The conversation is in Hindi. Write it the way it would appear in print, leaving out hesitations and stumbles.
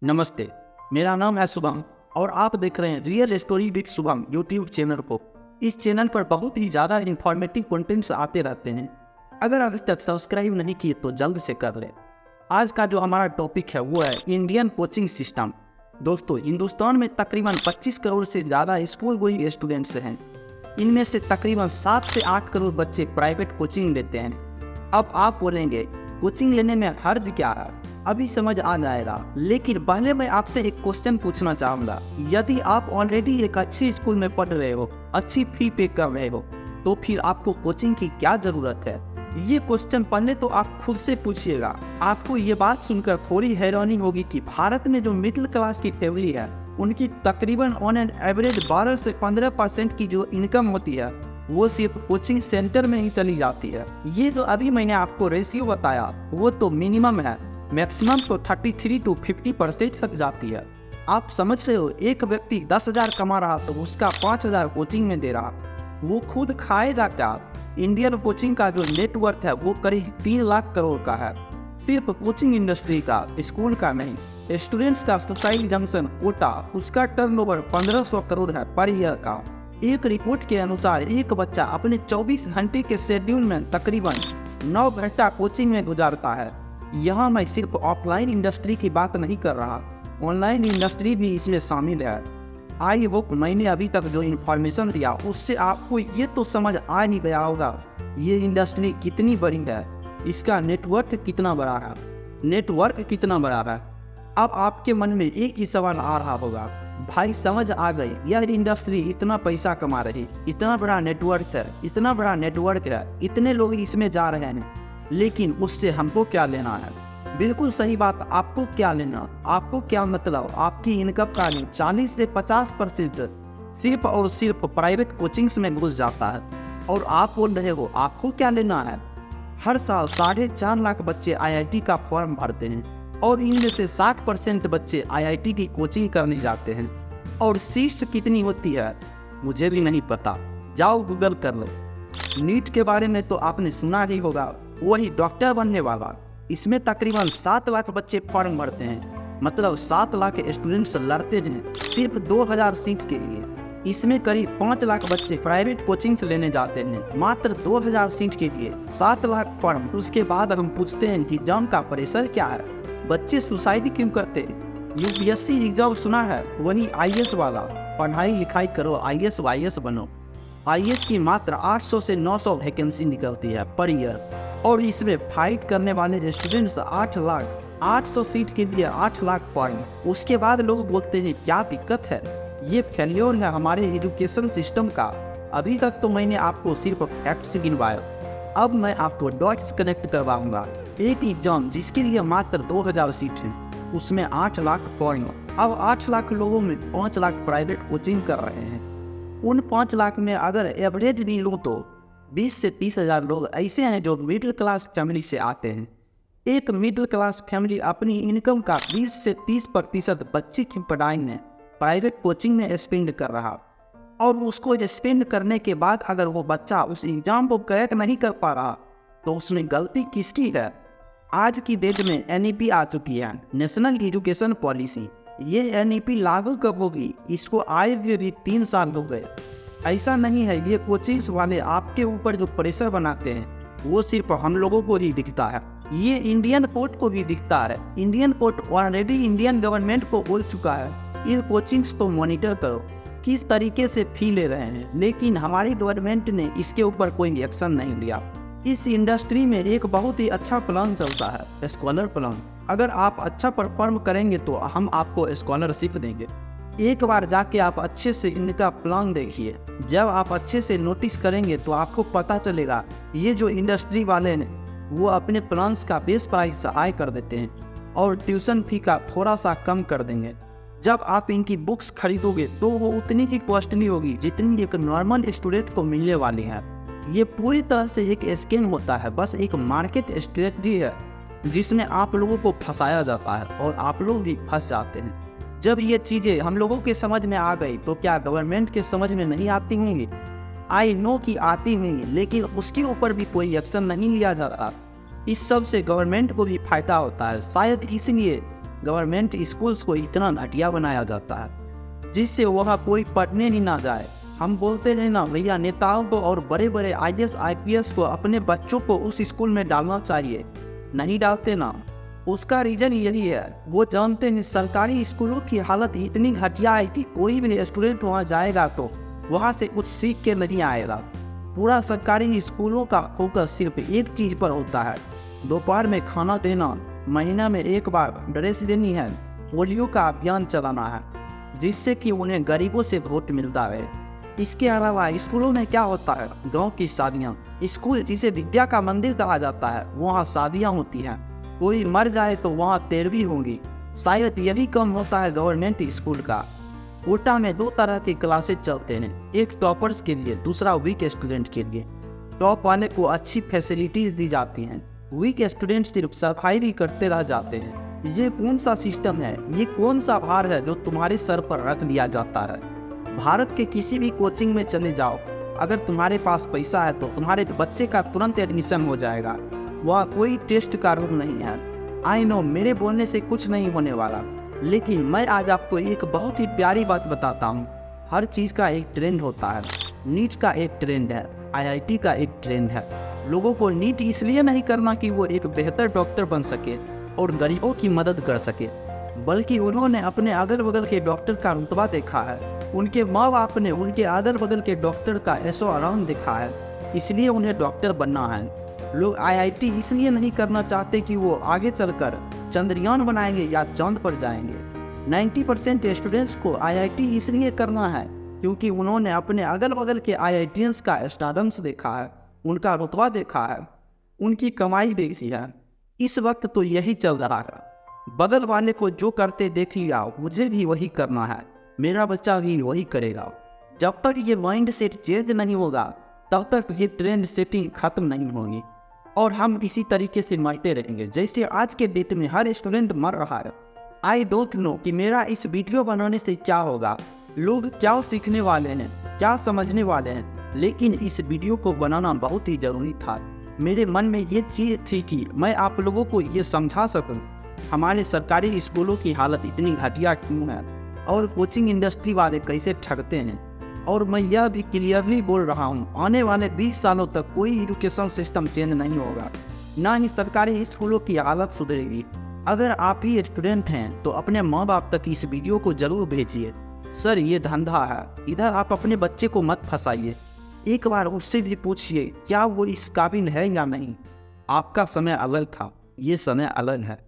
नमस्ते, मेरा नाम है शुभम और आप देख रहे हैं real story with Shubham YouTube channel को। इस चैनल पर बहुत ही ज़्यादा इन्फॉर्मेटिव कंटेंट्स आते रहते हैं। अगर अभी तक सब्सक्राइब नहीं किए तो जल्द से कर लें। आज का जो हमारा टॉपिक है वो है इंडियन कोचिंग सिस्टम। दोस्तों, हिंदुस्तान में तकरीबन 25 करोड़ से ज़्यादा स्कूल गोइंग स्टूडेंट्स हैं। इनमें से तकरीबन 7 से 8 करोड़ बच्चे प्राइवेट कोचिंग लेते हैं। अब आप बोलेंगे कोचिंग लेने में हर्ज क्या है, अभी समझ आ जाएगा। लेकिन पहले मैं आपसे एक क्वेश्चन पूछना चाहूँगा। यदि आप ऑलरेडी एक अच्छी स्कूल में पढ़ रहे हो, अच्छी फी पे कर रहे हो, तो फिर आपको कोचिंग की क्या ज़रूरत है? ये क्वेश्चन पहले तो आप खुद से पूछिएगा। आपको ये बात सुनकर थोड़ी हैरानी होगी कि भारत में जो मिडिल क्लास की फैमिली है, उनकी तकरीबन ऑन एन एवरेज 12 से 15% की जो इनकम होती है वो सिर्फ कोचिंग सेंटर में ही चली जाती है। ये जो अभी मैंने आपको रेशियो बताया वो तो मिनिमम है, मैक्सिमम तो 33 to 50% तक जाती है। आप समझ रहे हो, एक व्यक्ति 10,000 कमा रहा तो उसका 5,000 कोचिंग में दे रहा, वो खुद खाएगा क्या? इंडियन कोचिंग का जो नेटवर्थ है वो करीब 3 लाख करोड़ का है। सिर्फ कोचिंग इंडस्ट्री का, स्कूल का नहीं। स्टूडेंट्स का सोसाइटी जंक्शन कोटा, उसका टर्नओवर 1500 करोड़ है पर ईयर का। एक रिपोर्ट के अनुसार एक बच्चा अपने 24 घंटे के शेड्यूल में तकरीबन 9 घंटा कोचिंग में गुजारता है। यहाँ मैं सिर्फ ऑफलाइन इंडस्ट्री की बात नहीं कर रहा, ऑनलाइन इंडस्ट्री भी इसमें शामिल है। आई होप मैंने अभी तक जो इन्फॉर्मेशन दिया उससे आपको ये तो समझ आ ही गया होगा ये इंडस्ट्री कितनी बड़ी है, इसका नेटवर्क कितना बड़ा है, नेटवर्क कितना बड़ा है। अब आपके मन में एक ही सवाल आ रहा होगा, भाई समझ आ गई, यह इंडस्ट्री इतना पैसा कमा रही, इतना बड़ा नेटवर्क है, इतना बड़ा नेटवर्क है, इतने लोग इसमें जा रहे हैं, लेकिन उससे हमको क्या लेना है? बिल्कुल सही बात, आपको क्या लेना, आपको क्या मतलब? आपकी इनकम का 40 से 50% सिर्फ और सिर्फ प्राइवेट कोचिंग्स में घुस जाता है। और आप बोल रहे हो आपको क्या लेना है? हर साल 4.5 लाख बच्चे IIT का फॉर्म भरते हैं और इनमें से 60% बच्चे IIT की कोचिंग करने जाते हैं। और सीट्स कितनी होती है मुझे भी नहीं पता, जाओ गूगल कर लो। नीट के बारे में तो आपने सुना ही होगा, वही डॉक्टर बनने वाला। इसमें तकरीबन 7 लाख बच्चे फॉर्म भरते हैं, मतलब 7 लाख स्टूडेंट्स लड़ते हैं सिर्फ 2000 सीट के लिए। इसमें करीब 5 लाख बच्चे प्राइवेट कोचिंग्स लेने जाते हैं मात्र 2000 सीट के लिए, 7 लाख फॉर्म। उसके बाद हम पूछते हैं कि एग्जाम का प्रेशर क्या है, बच्चे सुसाइड क्यों करते हैं? UPSC एग्जाम सुना है, वही IAS वाला। पढ़ाई लिखाई करो, IAS वाईएस बनो। IAS की मात्र 800 से 900 वैकेंसी निकलती है पर ईयर, और इसमें फाइट करने वाले स्टूडेंट्स 8 लाख, 800 सीट के लिए 8 लाख फॉर्म। उसके बाद लोग बोलते हैं क्या दिक्कत है, ये फेल्योर है हमारे एजुकेशन सिस्टम का। अभी तक तो मैंने आपको सिर्फ फैक्ट्स गिनवाया, अब मैं आपको डॉट्स कनेक्ट करवाऊंगा। एक एग्जाम जिसके लिए मात्र 2000 सीट है, उसमें 8 लाख फॉर्म। अब 8 लाख लोगों में 5 लाख प्राइवेट कोचिंग कर रहे हैं। उन 5 लाख में अगर एवरेज भी लो तो 20 से 30 हज़ार लोग ऐसे हैं जो मिडिल क्लास फैमिली से आते हैं। एक मिडिल क्लास फैमिली अपनी इनकम का 20 से 30% बच्चे की पढ़ाई में प्राइवेट कोचिंग में स्पेंड कर रहा, और उसको स्पेंड करने के बाद अगर वो बच्चा उस एग्ज़ाम को क्रैक नहीं कर पा रहा तो उसमें गलती किसकी है? आज की डेट में NEP आ चुकी है, नेशनल एजुकेशन पॉलिसी। ये NEP लागू कब होगी? इसको आए हुए भी 3 साल हो गए। ऐसा नहीं है, ये कोचिंग्स वाले आपके ऊपर जो प्रेशर बनाते हैं वो सिर्फ हम लोगों को ही दिखता है, ये इंडियन कोर्ट को भी दिखता है। Indian court already Indian government को बोल चुका है इन कोचिंग्स को मॉनिटर करो किस तरीके से फी ले रहे हैं, लेकिन हमारी गवर्नमेंट ने इसके ऊपर कोई एक्शन नहीं लिया। इस इंडस्ट्री में एक बहुत ही अच्छा प्लान चलता है, स्कॉलर प्लान। अगर आप अच्छा परफॉर्म करेंगे तो हम आपको स्कॉलरशिप देंगे। एक बार जाके आप अच्छे से इनका प्लान देखिए, जब आप अच्छे से नोटिस करेंगे तो आपको पता चलेगा ये जो इंडस्ट्री वाले हैं वो अपने प्लान्स का बेस प्राइस हाई कर देते हैं और ट्यूशन फी का थोड़ा सा कम कर देंगे। जब आप इनकी बुक्स खरीदोगे तो वो उतनी ही कॉस्टली होगी जितनी एक नॉर्मल स्टूडेंट को मिलने वाली है। ये पूरी तरह से एक स्कैम होता है, बस एक मार्केट स्ट्रेटजी है जिसमें आप लोगों को फंसाया जाता है और आप लोग भी फंस जाते हैं। जब ये चीज़ें हम लोगों के समझ में आ गई तो क्या गवर्नमेंट के समझ में नहीं आती होंगी? आई नो कि आती होंगी, लेकिन उसके ऊपर भी कोई एक्शन नहीं लिया जा रहा। इस सब से गवर्नमेंट को भी फायदा होता है, शायद इसलिए गवर्नमेंट स्कूल्स को इतना घटिया बनाया जाता है जिससे वहाँ कोई पढ़ने ही ना जाए। हम बोलते हैं ना भैया, नेताओं को और बड़े बड़े IAS IPS को अपने बच्चों को उस स्कूल में डालना चाहिए, नहीं डालते ना। उसका रीज़न यही है, वो जानते हैं सरकारी स्कूलों की हालत इतनी घटिया है कि कोई भी स्टूडेंट वहाँ जाएगा तो वहाँ से कुछ सीख के नहीं आएगा। पूरा सरकारी स्कूलों का फोकस सिर्फ एक चीज़ पर होता है, दोपहर में खाना देना, महीना में एक बार ड्रेस देनी है, पोलियो का अभियान चलाना है, जिससे कि उन्हें गरीबों से वोट मिलता है। इसके अलावा स्कूलों में क्या होता है, गांव की शादियाँ। स्कूल जिसे विद्या का मंदिर कहा जाता है, वहाँ शादियाँ होती हैं। कोई मर जाए तो वहाँ तेरवी होंगी। शायद यही कम होता है गवर्नमेंट स्कूल का। कोटा में 2 तरह की क्लासेज चलते हैं, एक टॉपर्स के लिए, दूसरा वीक स्टूडेंट के लिए। टॉप वाले को अच्छी फैसिलिटीज दी जाती हैं, वीक स्टूडेंट सिर्फ सफाई भी करते रह जाते हैं। ये कौन सा सिस्टम है, ये कौन सा भार है जो तुम्हारे सर पर रख दिया जाता है। भारत के किसी भी कोचिंग में चले जाओ, अगर तुम्हारे पास पैसा है तो तुम्हारे बच्चे का तुरंत एडमिशन हो जाएगा। वहाँ कोई टेस्ट का रूल नहीं है। आई नो मेरे बोलने से कुछ नहीं होने वाला, लेकिन मैं आज आपको एक बहुत ही प्यारी बात बताता हूँ। हर चीज़ का एक ट्रेंड होता है। नीट का एक ट्रेंड है, IIT का एक ट्रेंड है। लोगों को नीट इसलिए नहीं करना कि वो एक बेहतर डॉक्टर बन सके और गरीबों की मदद कर सके, बल्कि उन्होंने अपने अगल बगल के डॉक्टर का रुतबा देखा है। उनके माँ बाप ने उनके अगल बगल के डॉक्टर का ऐशो आराम देखा है, इसलिए उन्हें डॉक्टर बनना है। लोग IIT इसलिए नहीं करना चाहते कि वो आगे चलकर चंद्रयान बनाएंगे या चांद पर जाएंगे। 90% स्टूडेंट्स को IIT इसलिए करना है क्योंकि उन्होंने अपने अगल बगल के IITians का स्टारडम्स देखा है, उनका रुतबा देखा है, उनकी कमाई देखी है। इस वक्त तो यही चल रहा है। बगल वाले को जो करते देख लिया, मुझे भी वही करना है, मेरा बच्चा भी वही करेगा। जब तक ये माइंड सेट चेंज नहीं होगा तब तक ये ट्रेंड सेटिंग खत्म नहीं होगी और हम इसी तरीके से मरते रहेंगे जैसे आज के डेट में हर स्टूडेंट मर रहा है। आई डोंट नो कि मेरा इस वीडियो बनाने से क्या होगा, लोग क्या सीखने वाले हैं, क्या समझने वाले हैं, लेकिन इस वीडियो को बनाना बहुत ही ज़रूरी था। मेरे मन में ये चीज़ थी कि मैं आप लोगों को ये समझा सकूं हमारे सरकारी स्कूलों की हालत इतनी घटिया क्यों है और कोचिंग इंडस्ट्री वाले कैसे ठगते हैं। और मैं यह भी क्लियरली बोल रहा हूँ, आने वाले 20 सालों तक कोई एजुकेशन सिस्टम चेंज नहीं होगा, ना ही सरकारी स्कूलों की हालत सुधरेगी। अगर आप ही स्टूडेंट हैं तो अपने माँ बाप तक इस वीडियो को जरूर भेजिए। सर ये धंधा है, इधर आप अपने बच्चे को मत फंसाइए। एक बार उससे भी पूछिए क्या वो इस काबिल है या नहीं। आपका समय अलग था, ये समय अलग है।